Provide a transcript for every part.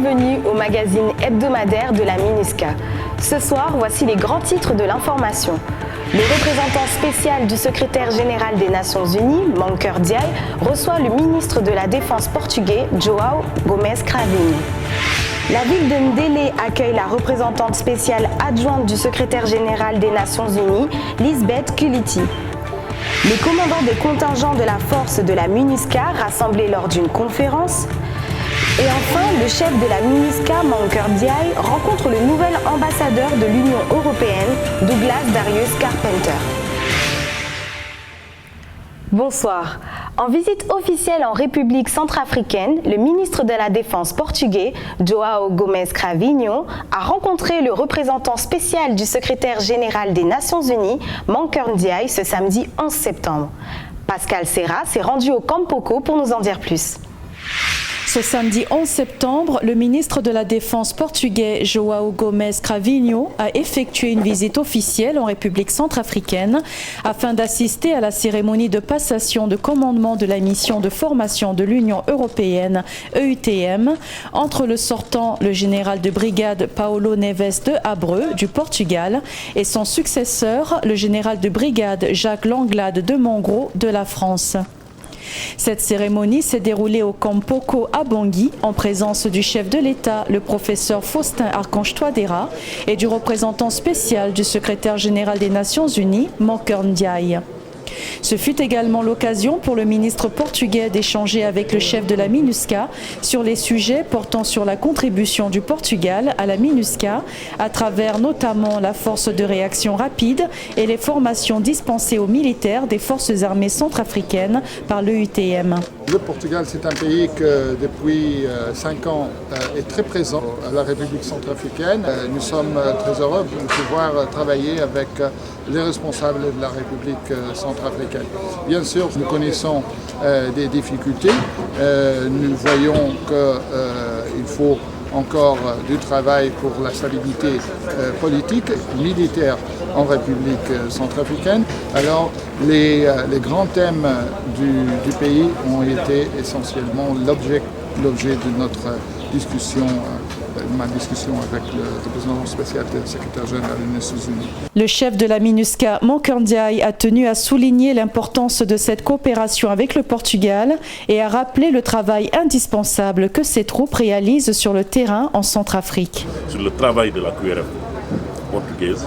bienvenue au magazine hebdomadaire de la MINUSCA. Ce soir, voici les grands titres de l'information. Le représentant spécial du secrétaire général des Nations Unies, Mankeur Ndiaye, reçoit le ministre de la Défense portugais, João Gomes Cravinho. La ville de Ndélé accueille la représentante spéciale adjointe du secrétaire général des Nations Unies, Lisbeth Kuliti. Les commandants des contingents de la force de la MINUSCA rassemblés lors d'une conférence. Et enfin, le chef de la MINUSCA, Mankeur Ndiaye, rencontre le nouvel ambassadeur de l'Union européenne, Douglas Darius Carpenter. Bonsoir. En visite officielle en République centrafricaine, le ministre de la Défense portugais, João Gomes Cravinho, a rencontré le représentant spécial du secrétaire général des Nations Unies, Mankeur Ndiaye, ce samedi 11 septembre. Pascal Serra s'est rendu au Campoko pour nous en dire plus. Ce samedi 11 septembre, le ministre de la Défense portugais João Gomes Cravinho a effectué une visite officielle en République centrafricaine afin d'assister à la cérémonie de passation de commandement de la mission de formation de l'Union européenne EUTM entre le sortant, le général de brigade Paulo Neves de Abreu du Portugal et son successeur, le général de brigade Jacques Langlade de Mongro de la France. Cette cérémonie s'est déroulée au Campoko à Bangui en présence du chef de l'État, le professeur Faustin Archange Touadéra, et du représentant spécial du secrétaire général des Nations Unies, Mankeur Ndiaye. Ce fut également l'occasion pour le ministre portugais d'échanger avec le chef de la MINUSCA sur les sujets portant sur la contribution du Portugal à la MINUSCA à travers notamment la force de réaction rapide et les formations dispensées aux militaires des forces armées centrafricaines par l'EUTM. Le Portugal, c'est un pays que depuis 5 ans est très présent à la République centrafricaine. Nous sommes très heureux de pouvoir travailler avec les responsables de la République centrafricaine. Bien sûr, nous connaissons des difficultés. Nous voyons qu'il faut encore du travail pour la stabilité politique, militaire en République centrafricaine. Alors, les grands thèmes du pays ont été essentiellement l'objet de notre discussion, ma discussion avec le représentant spécial du secrétaire général des Nations Unies. Le chef de la MINUSCA, Mankeur Ndiaye, a tenu à souligner l'importance de cette coopération avec le Portugal et a rappelé le travail indispensable que ces troupes réalisent sur le terrain en Centrafrique. Sur le travail de la QRF portugaise,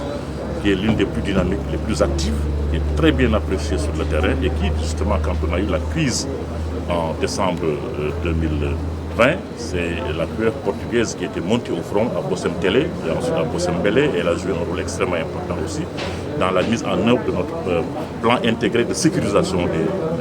qui est l'une des plus dynamiques, les plus actives, qui est très bien appréciée sur le terrain et qui, justement, quand on a eu la crise en décembre 2020, c'est la QRF portugaise qui était montée au front à Bossem-Télé et ensuite à Bossem-Bélé. Elle a joué un rôle extrêmement important aussi dans la mise en œuvre de notre plan intégré de sécurisation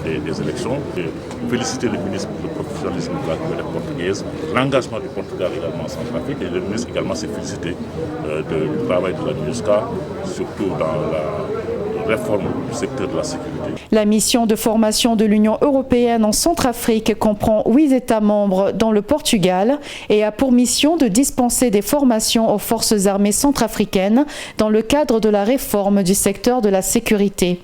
des élections. Et féliciter le ministre pour le professionnalisme de la QRF portugaise, l'engagement du Portugal également en Centrafrique, et le ministre également s'est félicité du travail de la MINUSCA, surtout dans la réforme du secteur de la sécurité. La mission de formation de l'Union européenne en Centrafrique comprend 8 États membres dans le Portugal et a pour mission de dispenser des formations aux forces armées centrafricaines dans le cadre de la réforme du secteur de la sécurité.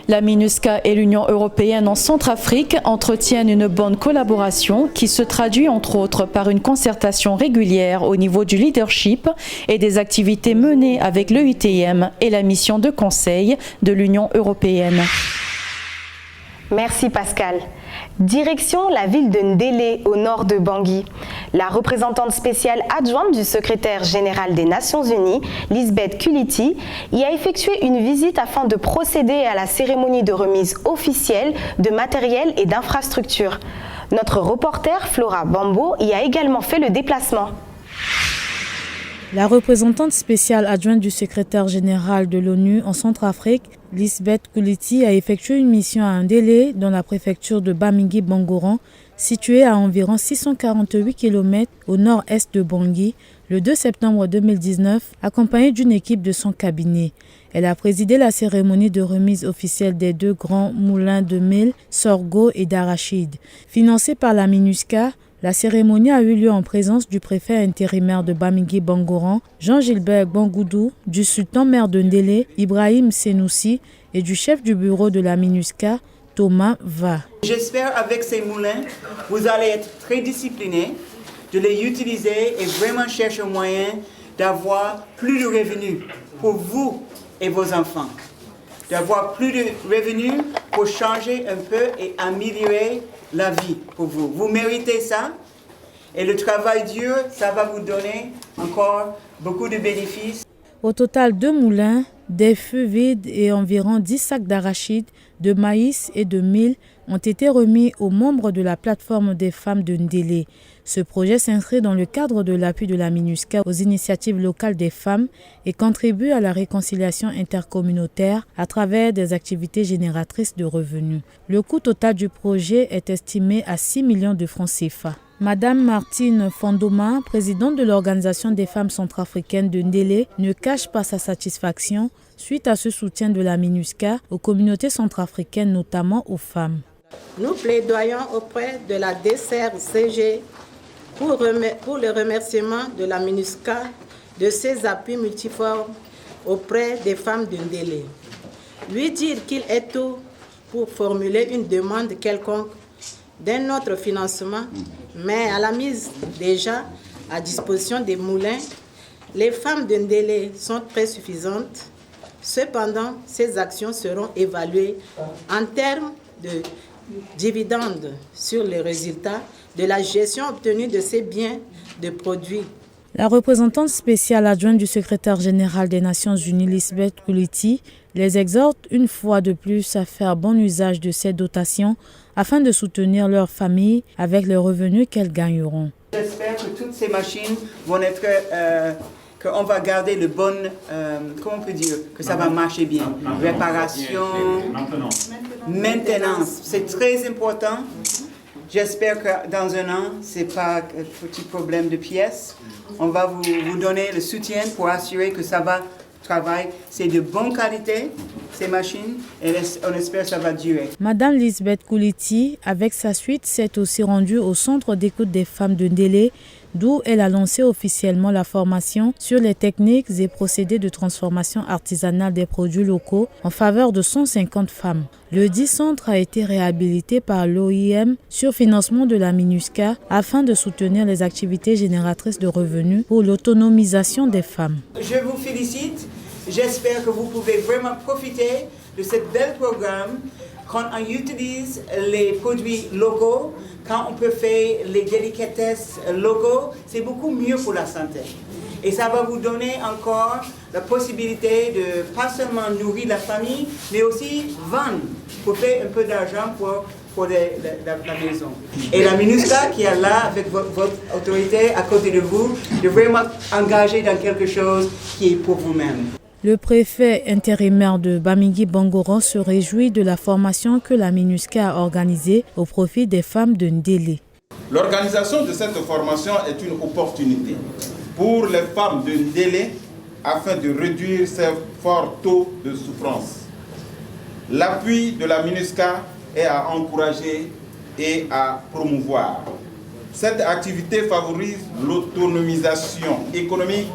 La MINUSCA et l'Union européenne en Centrafrique entretiennent une bonne collaboration qui se traduit entre autres par une concertation régulière au niveau du leadership et des activités menées avec l'EUTM et la mission de conseil de l'Union européenne. Merci Pascal. Direction la ville de Ndélé, au nord de Bangui. La représentante spéciale adjointe du secrétaire général des Nations Unies, Lisbeth Kuliti, y a effectué une visite afin de procéder à la cérémonie de remise officielle de matériel et d'infrastructures. Notre reporter Flora Bambo y a également fait le déplacement. La représentante spéciale adjointe du secrétaire général de l'ONU en Centrafrique, Lisbeth Kuliti, a effectué une mission à Ndélé dans la préfecture de Bamingui-Bangoran, située à environ 648 km au nord-est de Bangui, le 2 septembre 2019, accompagnée d'une équipe de son cabinet. Elle a présidé la cérémonie de remise officielle des 2 grands moulins de mil, sorgho et d'arachide. Financée par la MINUSCA, la cérémonie a eu lieu en présence du préfet intérimaire de Bamingui-Bangoran, Jean-Gilbert Bangoudou, du sultan-maire de Ndélé, Ibrahim Senoussi, et du chef du bureau de la MINUSCA, Thomas Va. J'espère avec ces moulins, vous allez être très disciplinés de les utiliser et vraiment chercher un moyen d'avoir plus de revenus pour vous et vos enfants. D'avoir plus de revenus pour changer un peu et améliorer la vie pour vous. Vous méritez ça. Et le travail dur, ça va vous donner encore beaucoup de bénéfices. Au total, 2 moulins, des feux vides et environ 10 sacs d'arachides, de maïs et de mil ont été remis aux membres de la plateforme des femmes de Ndélé. Ce projet s'inscrit dans le cadre de l'appui de la MINUSCA aux initiatives locales des femmes et contribue à la réconciliation intercommunautaire à travers des activités génératrices de revenus. Le coût total du projet est estimé à 6 millions de francs CFA. Madame Martine Fondoma, présidente de l'Organisation des femmes centrafricaines de Ndélé, ne cache pas sa satisfaction suite à ce soutien de la MINUSCA aux communautés centrafricaines, notamment aux femmes. Nous plaidoyons auprès de la DCRCG pour le remerciement de la MINUSCA de ses appuis multiformes auprès des femmes de Ndélé. Lui dire qu'il est tout pour formuler une demande quelconque d'un autre financement, mais à la mise déjà à disposition des moulins, les femmes de Ndélé sont très suffisantes. Cependant, ces actions seront évaluées en termes de dividendes sur les résultats de la gestion obtenue de ces biens de produits. La représentante spéciale adjointe du secrétaire général des Nations Unies, Lisbeth Kouliti, les exhorte une fois de plus à faire bon usage de ces dotations afin de soutenir leurs familles avec les revenus qu'elles gagneront. J'espère que toutes ces machines vont être, qu'on va garder le bon, comment on peut dire, que ça va marcher bien. Réparation, maintenance, c'est très important. J'espère que dans un an, ce n'est pas un petit problème de pièces. On va vous donner le soutien pour assurer que ça va travailler. C'est de bonne qualité, ces machines, et on espère que ça va durer. Madame Lisbeth Kouliti, avec sa suite, s'est aussi rendue au centre d'écoute des femmes de Ndélé, d'où elle a lancé officiellement la formation sur les techniques et procédés de transformation artisanale des produits locaux en faveur de 150 femmes. Le dit centre a été réhabilité par l'OIM sur financement de la MINUSCA afin de soutenir les activités génératrices de revenus pour l'autonomisation des femmes. Je vous félicite. J'espère que vous pouvez vraiment profiter de ce bel programme. Quand on utilise les produits locaux, quand on peut faire les délicatesses locaux, c'est beaucoup mieux pour la santé. Et ça va vous donner encore la possibilité de pas seulement nourrir la famille, mais aussi vendre pour faire un peu d'argent pour la maison. Et la MINUSCA qui est là avec votre autorité à côté de vous, de vraiment engager dans quelque chose qui est pour vous-même. Le préfet intérimaire de Bamingui-Bangoran se réjouit de la formation que la MINUSCA a organisée au profit des femmes de Ndélé. L'organisation de cette formation est une opportunité pour les femmes de Ndélé afin de réduire ces forts taux de souffrance. L'appui de la MINUSCA est à encourager et à promouvoir. Cette activité favorise l'autonomisation économique,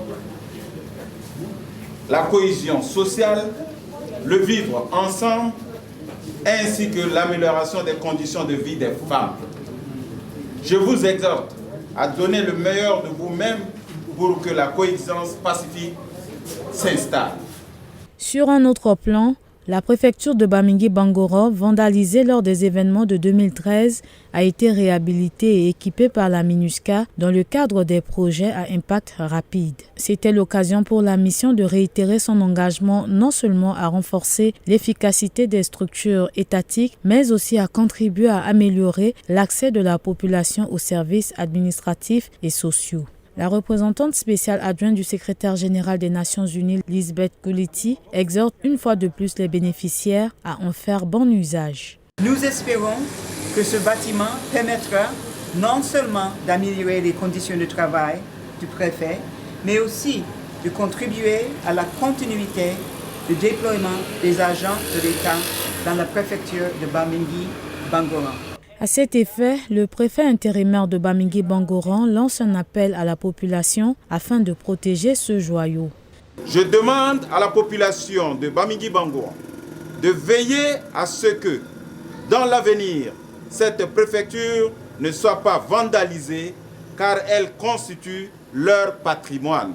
la cohésion sociale, le vivre ensemble, ainsi que l'amélioration des conditions de vie des femmes. Je vous exhorte à donner le meilleur de vous-même pour que la coexistence pacifique s'installe. Sur un autre plan, la préfecture de Bamingui-Bangoran, vandalisée lors des événements de 2013, a été réhabilitée et équipée par la MINUSCA dans le cadre des projets à impact rapide. C'était l'occasion pour la mission de réitérer son engagement non seulement à renforcer l'efficacité des structures étatiques, mais aussi à contribuer à améliorer l'accès de la population aux services administratifs et sociaux. La représentante spéciale adjointe du secrétaire général des Nations Unies, Lisbeth Kouliti, exhorte une fois de plus les bénéficiaires à en faire bon usage. Nous espérons que ce bâtiment permettra non seulement d'améliorer les conditions de travail du préfet, mais aussi de contribuer à la continuité du déploiement des agents de l'État dans la préfecture de Bamingui-Bangoran. À cet effet, le préfet intérimaire de Bamingui-Bangoran lance un appel à la population afin de protéger ce joyau. Je demande à la population de Bamingui-Bangoran de veiller à ce que, dans l'avenir, cette préfecture ne soit pas vandalisée car elles constituent leur patrimoine.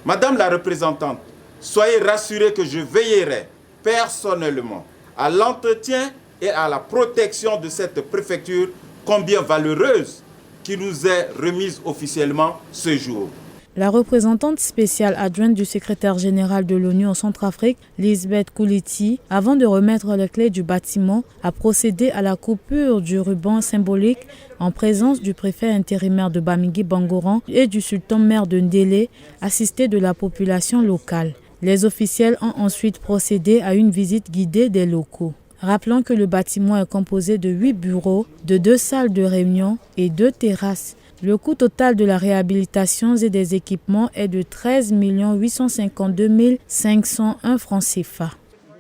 Madame la représentante, soyez rassurée que je veillerai personnellement à l'entretien et à la protection de cette préfecture combien valeureuse qui nous est remise officiellement ce jour. La représentante spéciale adjointe du secrétaire général de l'ONU en Centrafrique, Lisbeth Kouliti, avant de remettre les clés du bâtiment, a procédé à la coupure du ruban symbolique en présence du préfet intérimaire de Bamingui-Bangoran et du sultan-maire de Ndélé, assisté de la population locale. Les officiels ont ensuite procédé à une visite guidée des locaux. Rappelons que le bâtiment est composé de 8 bureaux, de 2 salles de réunion et 2 terrasses. Le coût total de la réhabilitation et des équipements est de 13 852 501 francs CFA.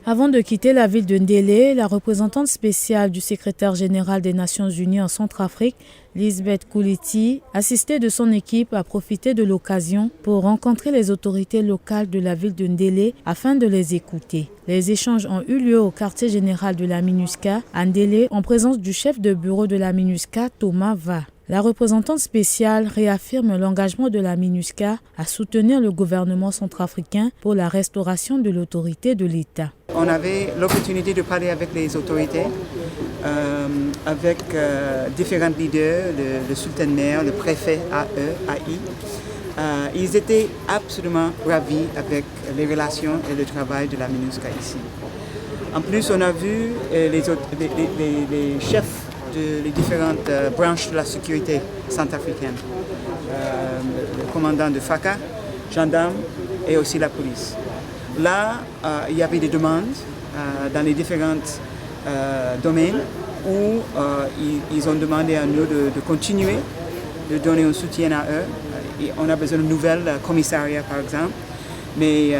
Avant de quitter la ville de Ndélé, la représentante spéciale du secrétaire général des Nations Unies en Centrafrique, Lisbeth Kouliti, assistée de son équipe, a profité de l'occasion pour rencontrer les autorités locales de la ville de Ndélé afin de les écouter. Les échanges ont eu lieu au quartier général de la MINUSCA à Ndélé en présence du chef de bureau de la MINUSCA, Thomas Va. La représentante spéciale réaffirme l'engagement de la MINUSCA à soutenir le gouvernement centrafricain pour la restauration de l'autorité de l'État. On avait l'opportunité de parler avec les autorités, avec différents leaders, le sultan-maire, le préfet AI. Ils étaient absolument ravis avec les relations et le travail de la MINUSCA ici. En plus, on a vu les chefs des différentes branches de la sécurité centrafricaine, le commandant de FACA, gendarmes et aussi la police. Là, il y avait des demandes dans les différents domaines où ils ont demandé à nous de continuer, de donner un soutien à eux. Et on a besoin de nouvelles commissariats, par exemple, mais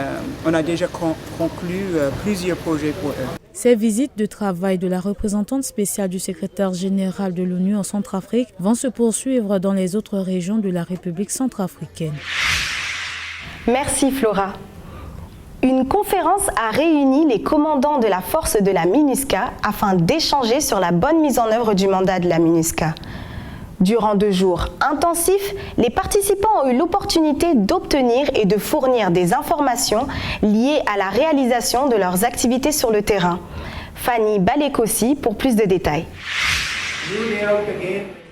on a déjà conclu plusieurs projets pour eux. Ces visites de travail de la représentante spéciale du secrétaire général de l'ONU en Centrafrique vont se poursuivre dans les autres régions de la République centrafricaine. Merci Flora. Une conférence a réuni les commandants de la force de la MINUSCA afin d'échanger sur la bonne mise en œuvre du mandat de la MINUSCA. Durant 2 jours intensifs, les participants ont eu l'opportunité d'obtenir et de fournir des informations liées à la réalisation de leurs activités sur le terrain. Fanny Balekossi pour plus de détails.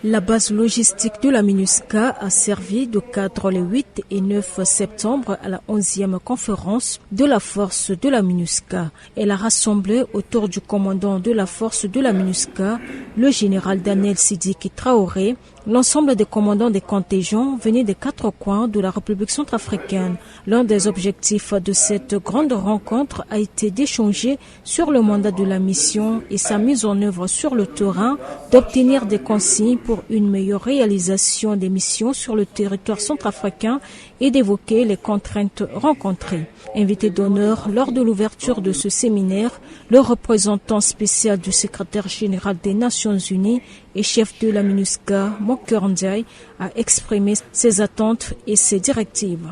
La base logistique de la MINUSCA a servi de cadre les 8 et 9 septembre à la 11e conférence de la force de la MINUSCA. Elle a rassemblé autour du commandant de la force de la MINUSCA, le général Daniel Sidiki Traoré, l'ensemble des commandants des contingents venus des 4 coins de la République centrafricaine. L'un des objectifs de cette grande rencontre a été d'échanger sur le mandat de la mission et sa mise en œuvre sur le terrain, d'obtenir des consignes pour une meilleure réalisation des missions sur le territoire centrafricain et d'évoquer les contraintes rencontrées. Invité d'honneur lors de l'ouverture de ce séminaire, le représentant spécial du secrétaire général des Nations Unies et chef de la MINUSCA, Moncœur Ndiaye, a exprimé ses attentes et ses directives.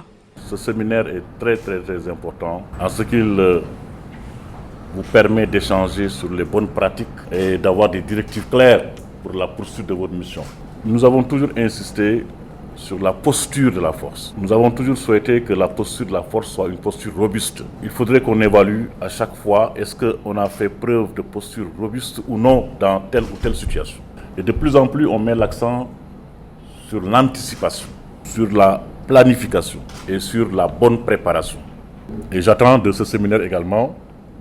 Ce séminaire est très important en ce qu'il vous permet d'échanger sur les bonnes pratiques et d'avoir des directives claires pour la poursuite de votre mission. Nous avons toujours insisté sur la posture de la force. Nous avons toujours souhaité que la posture de la force soit une posture robuste. Il faudrait qu'on évalue à chaque fois est-ce qu'on a fait preuve de posture robuste ou non dans telle ou telle situation. Et de plus en plus, on met l'accent sur l'anticipation, sur la planification et sur la bonne préparation. Et j'attends de ce séminaire également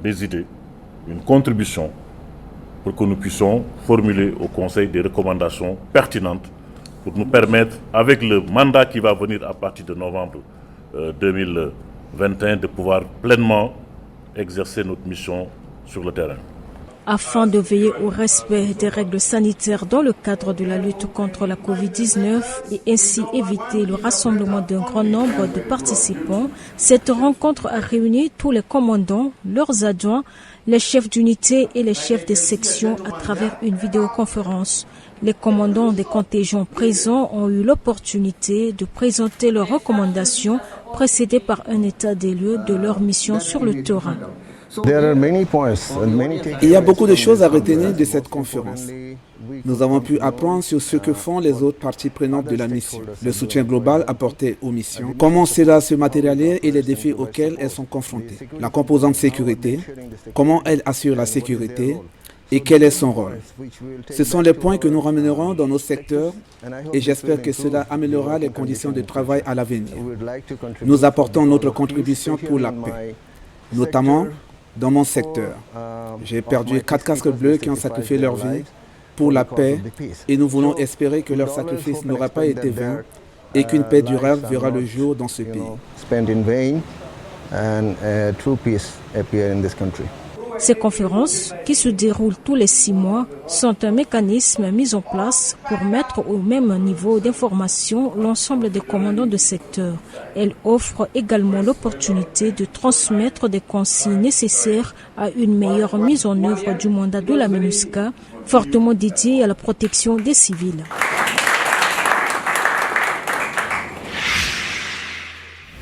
des idées, une contribution pour que nous puissions formuler au Conseil des recommandations pertinentes pour nous permettre, avec le mandat qui va venir à partir de novembre 2021, de pouvoir pleinement exercer notre mission sur le terrain. Afin de veiller au respect des règles sanitaires dans le cadre de la lutte contre la Covid-19 et ainsi éviter le rassemblement d'un grand nombre de participants, cette rencontre a réuni tous les commandants, leurs adjoints, les chefs d'unité et les chefs des sections à travers une vidéoconférence. Les commandants des contingents présents ont eu l'opportunité de présenter leurs recommandations précédées par un état des lieux de leur mission sur le terrain. Il y a beaucoup de choses à retenir de cette conférence. Nous avons pu apprendre sur ce que font les autres parties prenantes de la mission, le soutien global apporté aux missions, comment cela se matérialise et les défis auxquels elles sont confrontées, la composante sécurité, comment elle assure la sécurité et quel est son rôle. Ce sont les points que nous ramènerons dans nos secteurs et j'espère que cela améliorera les conditions de travail à l'avenir. Nous apportons notre contribution pour la paix, notamment dans mon secteur. J'ai perdu 4 casques bleus qui ont sacrifié leur vie pour la paix et nous voulons espérer que leur sacrifice n'aura pas été vain et qu'une paix durable verra le jour dans ce pays. Ces conférences, qui se déroulent tous les 6 mois, sont un mécanisme mis en place pour mettre au même niveau d'information l'ensemble des commandants de secteur. Elles offrent également l'opportunité de transmettre des consignes nécessaires à une meilleure mise en œuvre du mandat de la MINUSCA, fortement dédié à la protection des civils.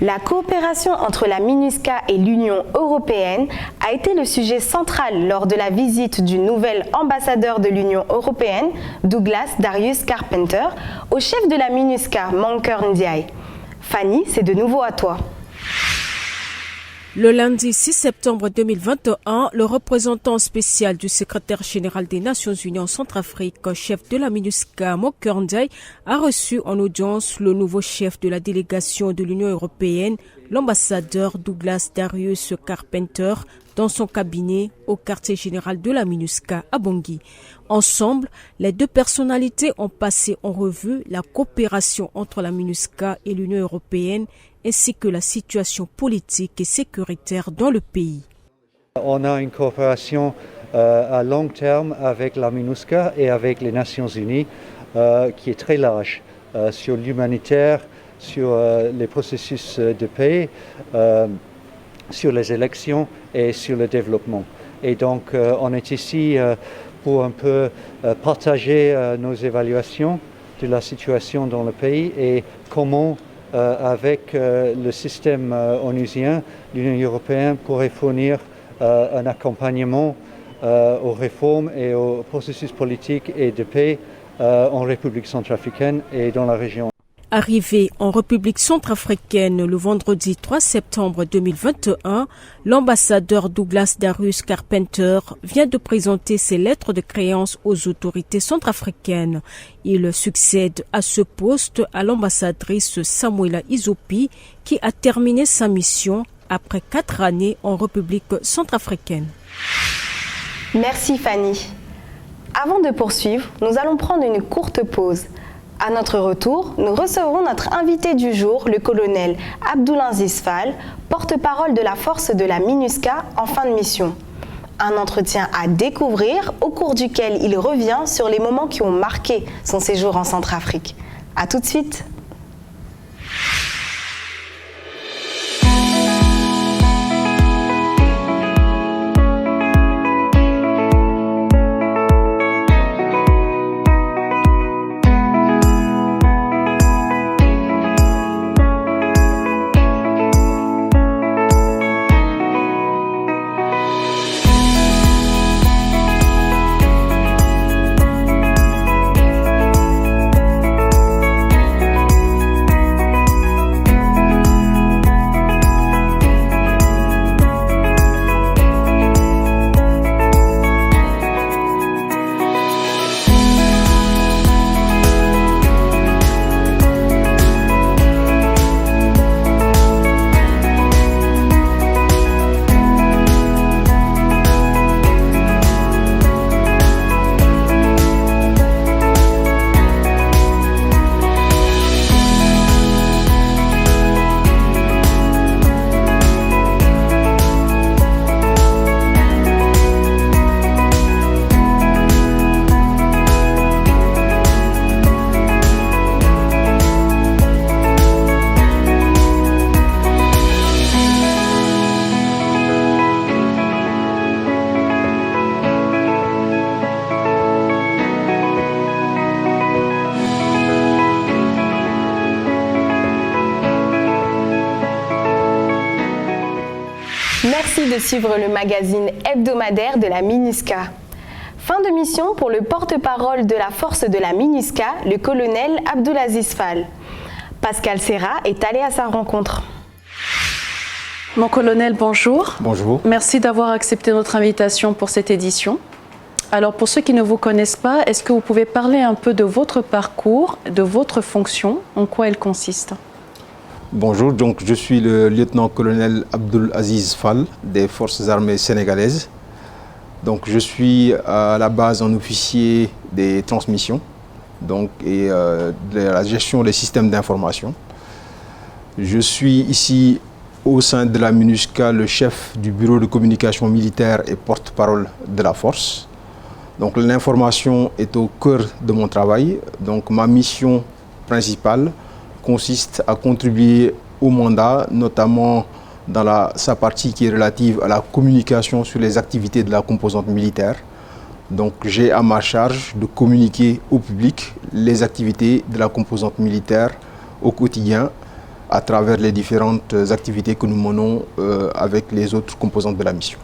La coopération entre la MINUSCA et l'Union européenne a été le sujet central lors de la visite du nouvel ambassadeur de l'Union européenne, Douglas Darius Carpenter, au chef de la MINUSCA, Mankeur Ndiaye. Fanny, c'est de nouveau à toi. Le lundi 6 septembre 2021, le représentant spécial du secrétaire général des Nations Unies en Centrafrique, chef de la MINUSCA, Mankeur Ndiaye, a reçu en audience le nouveau chef de la délégation de l'Union européenne, l'ambassadeur Douglas Darius Carpenter, dans son cabinet au quartier général de la MINUSCA à Bangui. Ensemble, les deux personnalités ont passé en revue la coopération entre la MINUSCA et l'Union européenne ainsi que la situation politique et sécuritaire dans le pays. On a une coopération à long terme avec la MINUSCA et avec les Nations Unies qui est très large sur l'humanitaire, sur les processus de paix, sur les élections et sur le développement. Et donc on est ici pour un peu partager nos évaluations de la situation dans le pays et comment avec le système onusien, l'Union européenne pourrait fournir un accompagnement aux réformes et aux processus politiques et de paix en République centrafricaine et dans la région. Arrivé en République centrafricaine le vendredi 3 septembre 2021, l'ambassadeur Douglas Darius Carpenter vient de présenter ses lettres de créance aux autorités centrafricaines. Il succède à ce poste à l'ambassadrice Samuela Izopi qui a terminé sa mission après 4 années en République centrafricaine. Merci Fanny. Avant de poursuivre, nous allons prendre une courte pause. À notre retour, nous recevrons notre invité du jour, le colonel Abdoulaziz Fall, porte-parole de la force de la MINUSCA en fin de mission. Un entretien à découvrir au cours duquel il revient sur les moments qui ont marqué son séjour en Centrafrique. À tout de suite. Merci de suivre le magazine hebdomadaire de la MINUSCA. Fin de mission pour le porte-parole de la force de la MINUSCA, le colonel Abdulaziz Fall. Pascal Serra est allé à sa rencontre. Mon colonel, bonjour. Bonjour. Merci d'avoir accepté notre invitation pour cette édition. Alors, pour ceux qui ne vous connaissent pas, est-ce que vous pouvez parler un peu de votre parcours, de votre fonction, en quoi elle consiste? Bonjour, donc je suis le lieutenant-colonel Abdulaziz Fall des Forces armées sénégalaises. Donc je suis à la base un officier des transmissions et de la gestion des systèmes d'information. Je suis ici au sein de la MINUSCA le chef du bureau de communication militaire et porte-parole de la force. Donc l'information est au cœur de mon travail. Donc ma mission principale consiste à contribuer au mandat, notamment dans sa partie qui est relative à la communication sur les activités de la composante militaire. Donc j'ai à ma charge de communiquer au public les activités de la composante militaire au quotidien à travers les différentes activités que nous menons avec les autres composantes de la mission.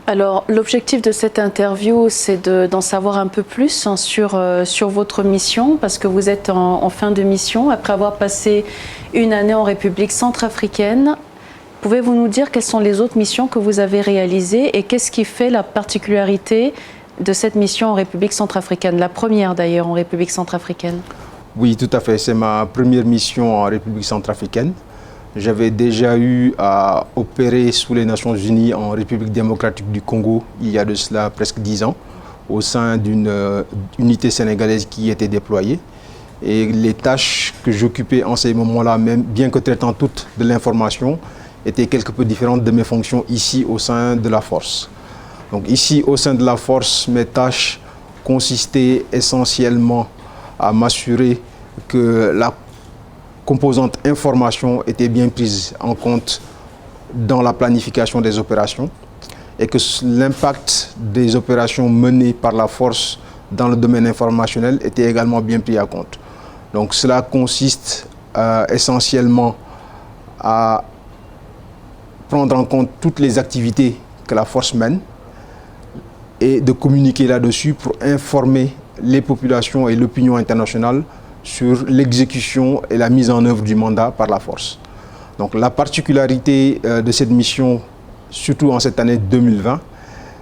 Alors, l'objectif de cette interview, c'est d'en savoir un peu plus sur votre mission, parce que vous êtes en fin de mission, après avoir passé une année en République centrafricaine. Pouvez-vous nous dire quelles sont les autres missions que vous avez réalisées et qu'est-ce qui fait la particularité de cette mission en République centrafricaine, la première d'ailleurs en République centrafricaine? Oui, tout à fait. C'est ma première mission en République centrafricaine. J'avais déjà eu à opérer sous les Nations Unies en République démocratique du Congo il y a de cela presque 10 ans, au sein d'une unité sénégalaise qui était déployée. Et les tâches que j'occupais en ces moments-là, même bien que traitant toutes de l'information, étaient quelque peu différentes de mes fonctions ici au sein de la force. Donc ici au sein de la force, mes tâches consistaient essentiellement à m'assurer que la composante information était bien prise en compte dans la planification des opérations et que l'impact des opérations menées par la force dans le domaine informationnel était également bien pris en compte. Donc cela consiste essentiellement à prendre en compte toutes les activités que la force mène et de communiquer là-dessus pour informer les populations et l'opinion internationale sur l'exécution et la mise en œuvre du mandat par la force. Donc la particularité de cette mission, surtout en cette année 2020,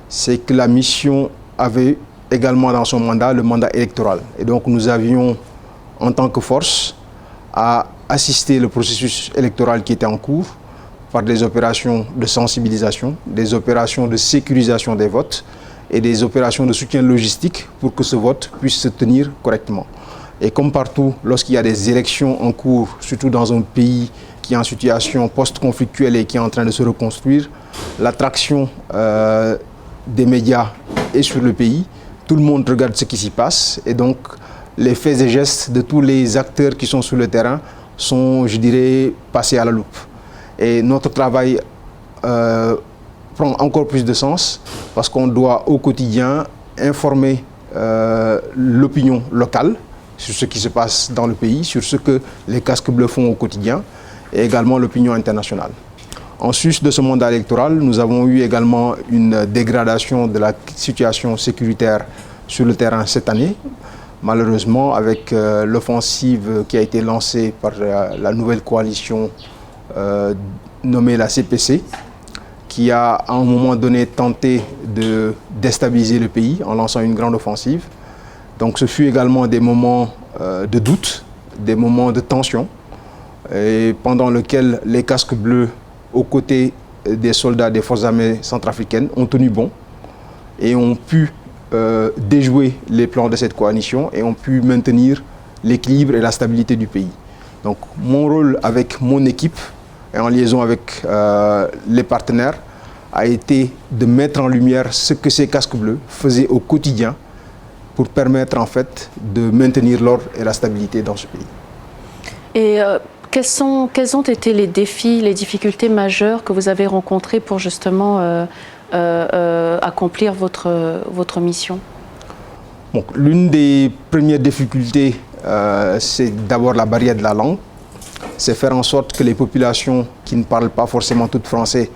c'est que la mission avait également dans son mandat le mandat électoral. Et donc nous avions, en tant que force, à assister le processus électoral qui était en cours par des opérations de sensibilisation, des opérations de sécurisation des votes et des opérations de soutien logistique pour que ce vote puisse se tenir correctement. Et comme partout, lorsqu'il y a des élections en cours, surtout dans un pays qui est en situation post-conflictuelle et qui est en train de se reconstruire, l'attraction des médias est sur le pays. Tout le monde regarde ce qui s'y passe et donc les faits et gestes de tous les acteurs qui sont sur le terrain sont, je dirais, passés à la loupe. Et notre travail prend encore plus de sens parce qu'on doit au quotidien informer l'opinion locale sur ce qui se passe dans le pays, sur ce que les casques bleus font au quotidien et également l'opinion internationale. En sus de ce mandat électoral, nous avons eu également une dégradation de la situation sécuritaire sur le terrain cette année. Malheureusement, avec l'offensive qui a été lancée par la nouvelle coalition nommée la CPC, qui a à un moment donné tenté de déstabiliser le pays en lançant une grande offensive. Donc ce fut également des moments de doute, des moments de tension, et pendant lesquels les casques bleus, aux côtés des soldats des forces armées centrafricaines, ont tenu bon et ont pu déjouer les plans de cette coalition et ont pu maintenir l'équilibre et la stabilité du pays. Donc mon rôle avec mon équipe et en liaison avec les partenaires a été de mettre en lumière ce que ces casques bleus faisaient au quotidien pour permettre en fait de maintenir l'ordre et la stabilité dans ce pays. Et quels ont été les défis, les difficultés majeures que vous avez rencontrées pour justement accomplir votre mission? Bon, l'une des premières difficultés, c'est d'abord la barrière de la langue. C'est faire en sorte que les populations qui ne parlent pas forcément toutes français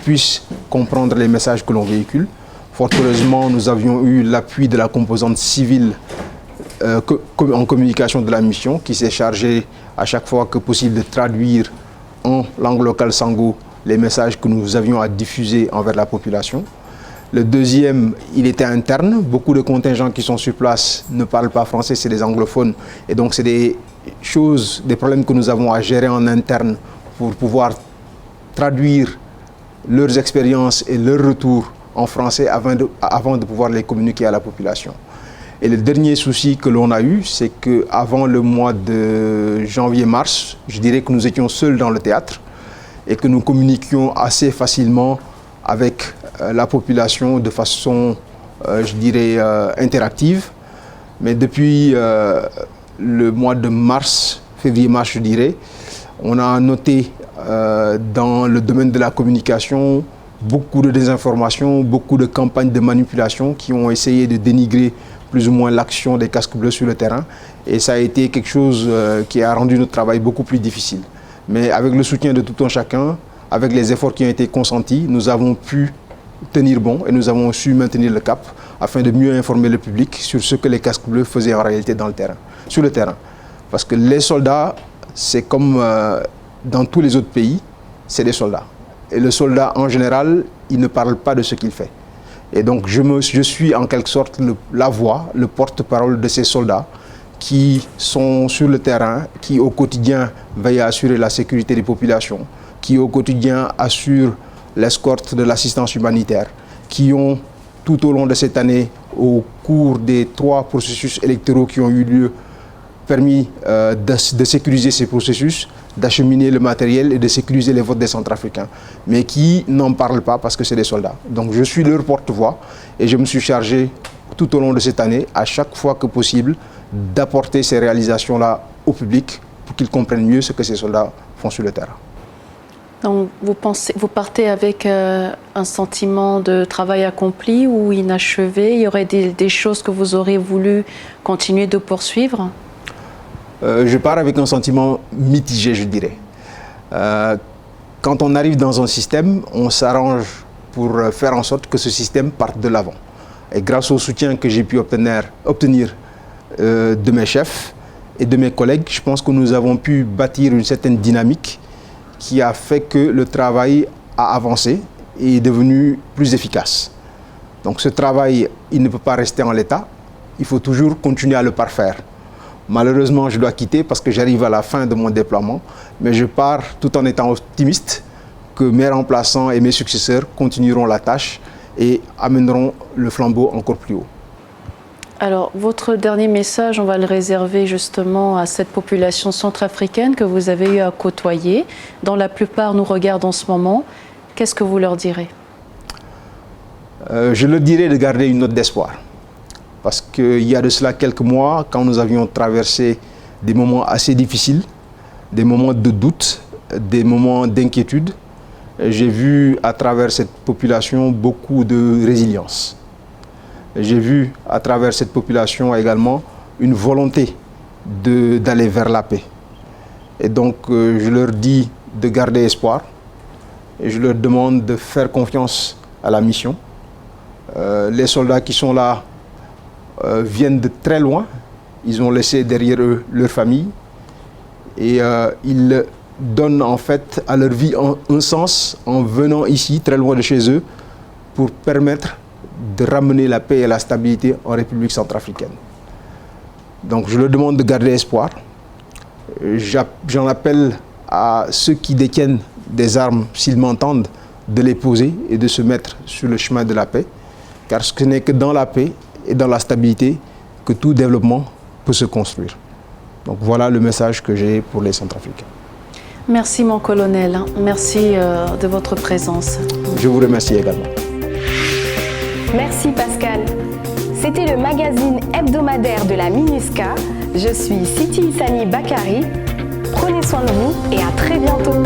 puissent comprendre les messages que l'on véhicule. Il Fort heureusement, nous avions eu l'appui de la composante civile en communication de la mission qui s'est chargée à chaque fois que possible de traduire en langue locale sango les messages que nous avions à diffuser envers la population. Le deuxième, il était interne. Beaucoup de contingents qui sont sur place ne parlent pas français, c'est des anglophones. Et donc c'est des choses, des problèmes que nous avons à gérer en interne pour pouvoir traduire leurs expériences et leurs retours en français avant de pouvoir les communiquer à la population. Et le dernier souci que l'on a eu, c'est qu'avant le mois de janvier-mars, je dirais que nous étions seuls dans le théâtre et que nous communiquions assez facilement avec la population de façon, je dirais, interactive. Mais depuis le mois de mars, février-mars, je dirais, on a noté dans le domaine de la communication beaucoup de désinformation, beaucoup de campagnes de manipulation qui ont essayé de dénigrer plus ou moins l'action des casques bleus sur le terrain. Et ça a été quelque chose qui a rendu notre travail beaucoup plus difficile. Mais avec le soutien de tout un chacun, avec les efforts qui ont été consentis, nous avons pu tenir bon et nous avons su maintenir le cap afin de mieux informer le public sur ce que les casques bleus faisaient en réalité dans le terrain, sur le terrain. Parce que les soldats, c'est comme dans tous les autres pays, c'est des soldats. Et le soldat, en général, il ne parle pas de ce qu'il fait. Et donc, je suis en quelque sorte la voix, le porte-parole de ces soldats qui sont sur le terrain, qui au quotidien veillent à assurer la sécurité des populations, qui au quotidien assurent l'escorte de l'assistance humanitaire, qui ont tout au long de cette année, au cours des 3 processus électoraux qui ont eu lieu, permis de sécuriser ces processus, d'acheminer le matériel et de sécuriser les votes des Centrafricains, mais qui n'en parlent pas parce que c'est des soldats. Donc je suis leur porte-voix et je me suis chargé tout au long de cette année, à chaque fois que possible, d'apporter ces réalisations-là au public pour qu'ils comprennent mieux ce que ces soldats font sur le terrain. Donc vous partez avec un sentiment de travail accompli ou inachevé? Il y aurait des choses que vous auriez voulu continuer de poursuivre? Je pars avec un sentiment mitigé, je dirais. Quand on arrive dans un système, on s'arrange pour faire en sorte que ce système parte de l'avant. Et grâce au soutien que j'ai pu obtenir de mes chefs et de mes collègues, je pense que nous avons pu bâtir une certaine dynamique qui a fait que le travail a avancé et est devenu plus efficace. Donc ce travail, il ne peut pas rester en l'état, il faut toujours continuer à le parfaire. Malheureusement, je dois quitter parce que j'arrive à la fin de mon déploiement, mais je pars tout en étant optimiste que mes remplaçants et mes successeurs continueront la tâche et amèneront le flambeau encore plus haut. Alors, votre dernier message, on va le réserver justement à cette population centrafricaine que vous avez eu à côtoyer, dont la plupart nous regardent en ce moment. Qu'est-ce que vous leur direz? Je leur dirai de garder une note d'espoir. Parce qu'il y a de cela quelques mois, quand nous avions traversé des moments assez difficiles, des moments de doute, des moments d'inquiétude, j'ai vu à travers cette population beaucoup de résilience. J'ai vu à travers cette population également une volonté d'aller vers la paix. Et donc je leur dis de garder espoir et je leur demande de faire confiance à la mission. Les soldats qui sont là viennent de très loin, ils ont laissé derrière eux leur famille et ils donnent en fait à leur vie un sens en venant ici, très loin de chez eux, pour permettre de ramener la paix et la stabilité en République centrafricaine. Donc je leur demande de garder espoir. J'en appelle à ceux qui détiennent des armes, s'ils m'entendent, de les poser et de se mettre sur le chemin de la paix, car ce n'est que dans la paix et dans la stabilité que tout développement peut se construire. Donc voilà le message que j'ai pour les Centrafricains. Merci mon colonel, merci de votre présence. Je vous remercie également. Merci Pascal. C'était le magazine hebdomadaire de la MINUSCA. Je suis Siti Issani Bakari. Prenez soin de vous et à très bientôt.